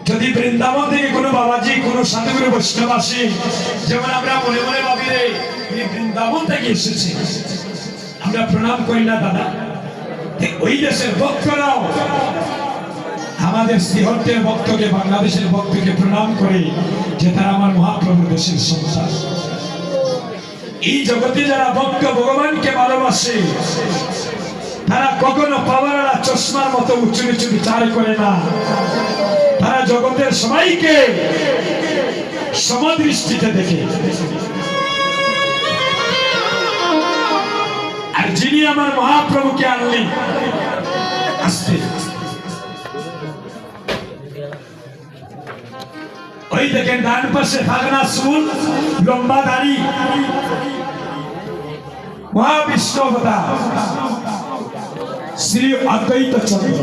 যদি বৃন্দাবন থেকে কোনো বাবাজি কোনো সাধুগুরু বৈষ্ণব আসে, যেমন আমরা মনে মনে ভাবি রে বৃন্দাবন থেকে এসেছে, আমরা প্রণাম করি না দাদা? ওই দেশের ভক্তরাও আমাদের শ্রীহট্টের ভক্তকে, বাংলাদেশের ভক্তকে প্রণাম করে যে তারা আমার মহাপ্রভুর দেশের সন্তান। এই জগতে যারা ভক্ত ভগবানকে ভালোবাসে তারা কখনো পাওয়ারা চশমার মতো উঁচু নিচু বিচার করে না। তারা জগতের সবাইকে সমদৃষ্টিতে দেখে। আর যিনি আমার মহাপ্রভুকে আনলেন, আসতে ওই দেখেন ডান পাশে ফাগনা চুল, লম্বা দাড়ি, মহাবিষ্ণু অবতার শ্রী অদ্বৈত চন্দ্র,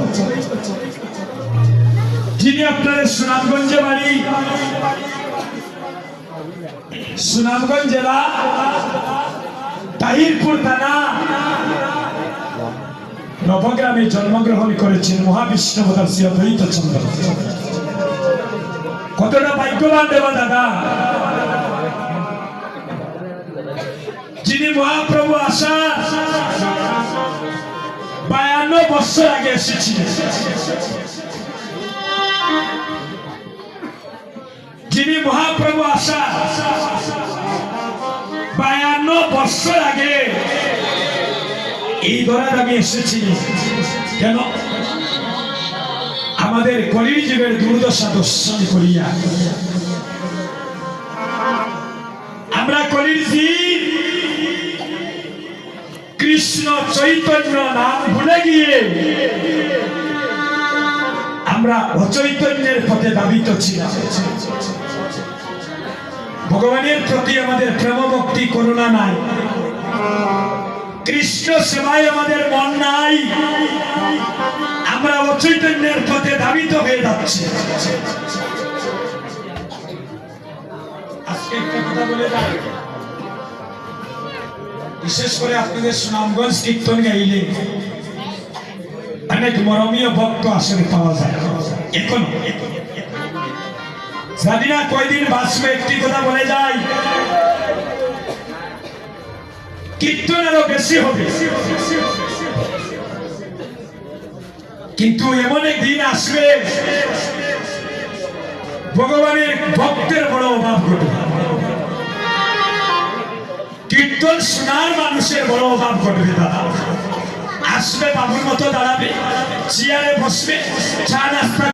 যিনি আপনাদের সুনামগঞ্জে বাড়ি, সুনামগঞ্জ জেলা তাহিরপুর থানা নবগ্রামে জন্মগ্রহণ করেছেন মহাবিষ্ণু অবতার শ্রী অদ্বৈত চন্দ্র। কতটা ভাগ্যবান দেব দাদা, যিনি মহাপ্রভু আসা 52 বছর আগে এসেছিলেন, যিনি মহাপ্রভু আসা 52 বছর আগে এই ধরার আমি এসেছিলেন। কেন? আমাদের কলির যুগের দুর্দশা দর্শন করিয়া আমরা কলির জীব কৃষ্ণ চৈতন্য নাম ভুলে গিয়ে আমরা অচৈতন্যের পথে দাবিত ছিলাম। ভগবানের প্রতি আমাদের প্রেম ভক্তি করুণা নাই, কৃষ্ণ সেবায় আমাদের মন নাই, আমরা অচৈতন্যের পথে ধাবিত হয়ে যাচ্ছি। আজকে একটা কথা বলে যাই, বিশেষ করে আপনাদের সুনামগঞ্জ কীর্তন গাইলে অনেক মরমীয় ভক্ত আসলে পাওয়া যায়। এখন জানি না কয়দিন বাঁচবে, একটি কথা বলে যাই, কীর্তন আরো বেশি হবে, কিন্তু এমন একদিন আসবে ভগবানের ভক্তের বড় অভাব ঘটবে, কীর্তন শোনার মানুষের বড় অভাব ঘটবে। দাদা আসবে, বাবুর মতো দাঁড়াবে, চেয়ারে বসবে, চা নাস্তা